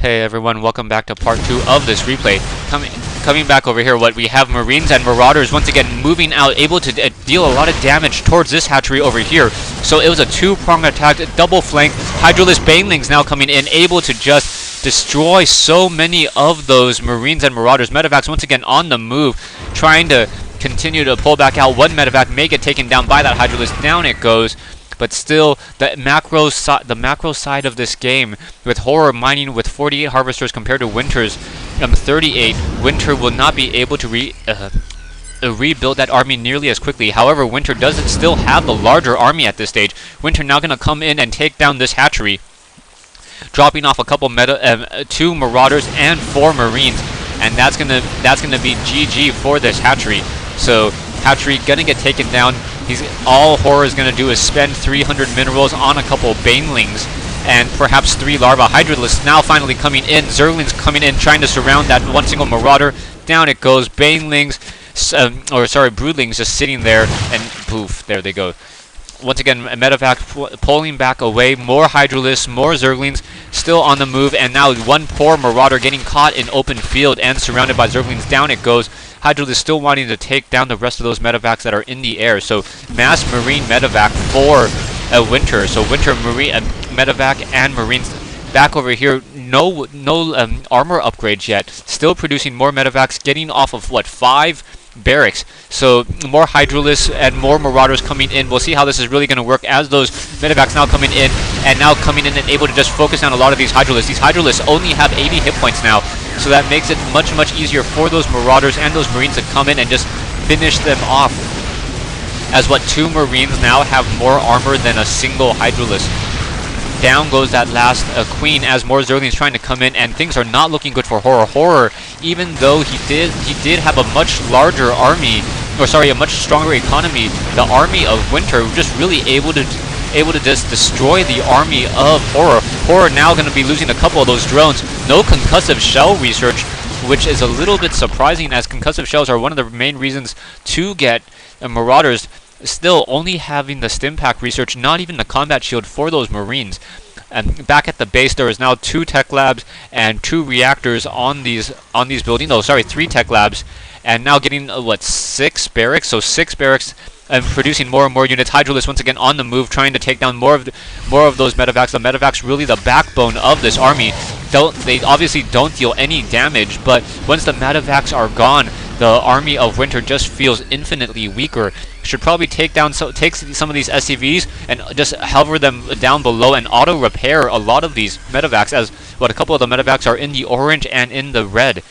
Hey everyone, welcome back to part 2 of this replay. Coming back over here, what we have Marines and Marauders once again moving out, able to deal a lot of damage towards this hatchery over here. So it was a two-pronged attack, double flank. Hydralisk Banelings now coming in, able to just destroy so many of those Marines and Marauders. Medevacs once again on the move, trying to continue to pull back out. One Medevac may get taken down by that Hydralisk. Down it goes. But still, the macro side of this game, with Horror mining with 48 harvesters compared to Winter's 38, Winter will not be able to rebuild that army nearly as quickly. However, Winter doesn't still have the larger army at this stage. Winter now going to come in and take down this hatchery, dropping off a couple 2 Marauders and 4 Marines, and that's gonna be GG for this hatchery. So hatchery gonna get taken down. All Horror is going to do is spend 300 minerals on a couple Banelings and perhaps 3 Larva. Hydralisks now finally coming in. Zerglings coming in, trying to surround that one single Marauder. Down it goes. Banelings, Broodlings just sitting there, and poof, there they go. Once again, Medevac pulling back away. More Hydralisks, more Zerglings still on the move, and now one poor Marauder getting caught in open field and surrounded by Zerglings. Down it goes. Hydralisk still wanting to take down the rest of those Medevacs that are in the air. So mass Marine Medevac for Winter. So Winter Marine Medevac and Marines back over here. No armor upgrades yet. Still producing more Medevacs, getting off of what, 5 barracks. So more Hydralisks and more Marauders coming in. We'll see how this is really going to work as those Medevacs now coming in and able to just focus down a lot of these Hydralisks. These Hydralisks only have 80 hit points now, so that makes it much easier for those Marauders and those Marines to come in and just finish them off. As 2 Marines now have more armor than a single Hydralisk. Down goes that last Queen as more Zerglings trying to come in, and things are not looking good for Horror. Horror, even though he did have a much larger army, a much stronger economy, the army of Winter just really able to just destroy the army of Horror. Horror now going to be losing a couple of those drones. No concussive shell research, which is a little bit surprising, as concussive shells are one of the main reasons to get Marauders. Still only having the Stimpack research, not even the combat shield for those Marines. And back at the base, there is now 2 tech labs and 2 reactors on these buildings. Oh, sorry, 3 tech labs, and now getting 6 barracks. So 6 barracks and producing more and more units. Hydralisk once again on the move, trying to take down more of those Medevacs. The Medevacs really the backbone of this army. They obviously don't deal any damage, but once the Medevacs are gone, the army of Winter just feels infinitely weaker. Should probably take some of these SCVs and just hover them down below and auto repair a lot of these Medevacs, as a couple of the Medevacs are in the orange and in the red.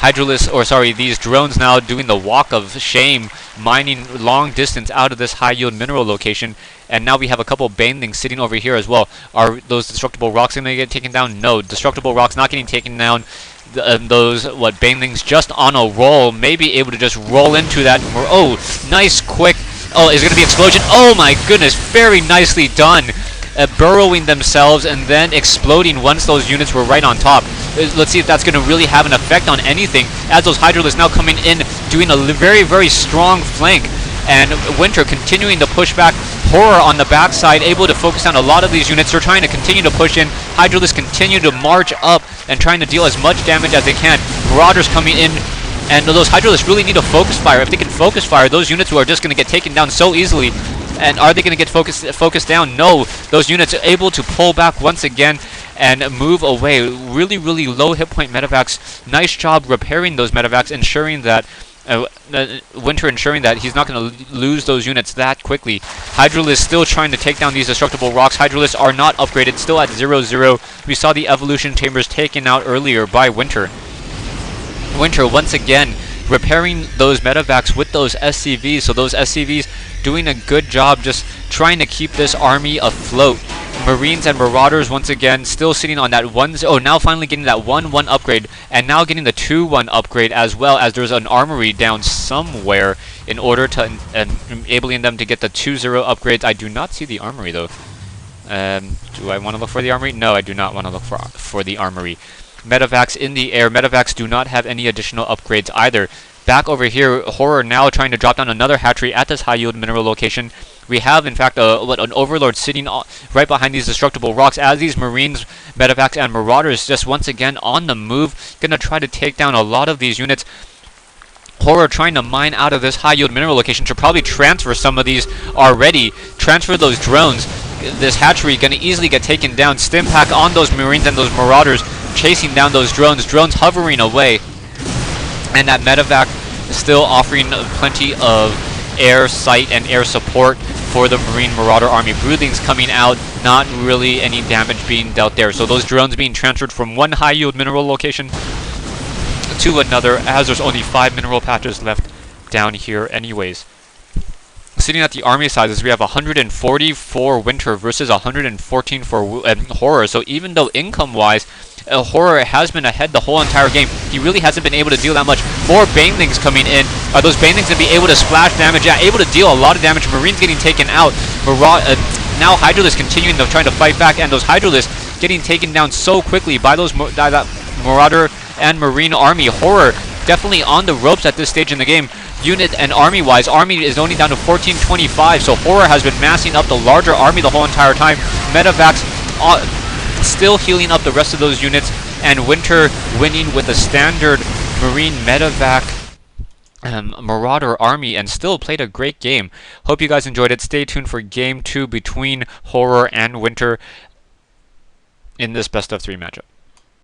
These drones now doing the walk of shame, mining long distance out of this high yield mineral location. And now we have a couple Banelings sitting over here as well. Are those destructible rocks going to get taken down? No, destructible rocks not getting taken down. Those Banelings just on a roll, may be able to just roll into that. Oh, nice quick. Oh, is it going to be explosion? Oh my goodness, very nicely done. Burrowing themselves and then exploding once those units were right on top. Let's see if that's going to really have an effect on anything, as those Hydralisks now coming in, doing a very strong flank. And Winter continuing to push back. Horror on the backside, able to focus on a lot of these units. They're trying to continue to push in. Hydralisks continue to march up and trying to deal as much damage as they can. Marauders coming in, and those Hydralisks really need to focus fire. If they can focus fire, those units are just going to get taken down so easily. And are they going to get focused down? No. Those units are able to pull back once again and move away. Really low hit point Medevacs. Nice job repairing those Medevacs, ensuring that Winter ensuring that he's not going to lose those units that quickly. Hydralisk still trying to take down these destructible rocks. Hydralisks are not upgraded, still at 0-0. We saw the evolution chambers taken out earlier by Winter. Winter once again repairing those Medevacs with those SCVs. So those SCVs doing a good job just trying to keep this army afloat. Marines and Marauders once again still sitting on that 1-0. Oh, now finally getting that 1-1 upgrade, and now getting the 2-1 upgrade, as well as there's an armory down somewhere in order to enabling them to get the 2-0 upgrades. I do not see the armory though. Do I want to look for the armory? No, I do not want to look for the armory. Medevacs in the air. Medevacs do not have any additional upgrades either. Back over here, mTwHoRRoR now trying to drop down another hatchery at this high yield mineral location. We have, in fact, an Overlord sitting right behind these destructible rocks as these Marines, Medevacs, and Marauders just once again on the move, gonna try to take down a lot of these units. mTwHoRRoR trying to mine out of this high yield mineral location, should probably transfer some of these already, transfer those drones. This hatchery gonna easily get taken down. Stim pack on those Marines and those Marauders, chasing down those drones hovering away. And that medevac is still offering plenty of air sight and air support for the Marine Marauder army. Broodlings coming out, not really any damage being dealt there. So those drones being transferred from one high yield mineral location to another, as there's only 5 mineral patches left down here anyways. Sitting at the army sizes, we have 140 for Winter versus 114 for mTwHoRRoR. So even though income-wise, mTwHoRRoR has been ahead the whole entire game, he really hasn't been able to deal that much. More Banelings coming in. Are those Banelings going to be able to splash damage? Yeah, able to deal a lot of damage. Marines getting taken out. Now Hydralisks continuing to trying to fight back, and those Hydralisks getting taken down so quickly by those that Marauder and Marine army. mTwHoRRoR definitely on the ropes at this stage in the game. Unit and army-wise, army is only down to 1425, so mTwHoRRoR has been massing up the larger army the whole entire time. Medevacs still healing up the rest of those units, and Winter winning with a standard Marine Medevac Marauder army, and still played a great game. Hope you guys enjoyed it. Stay tuned for Game 2 between mTwHoRRoR and Winter in this best of 3 matchup.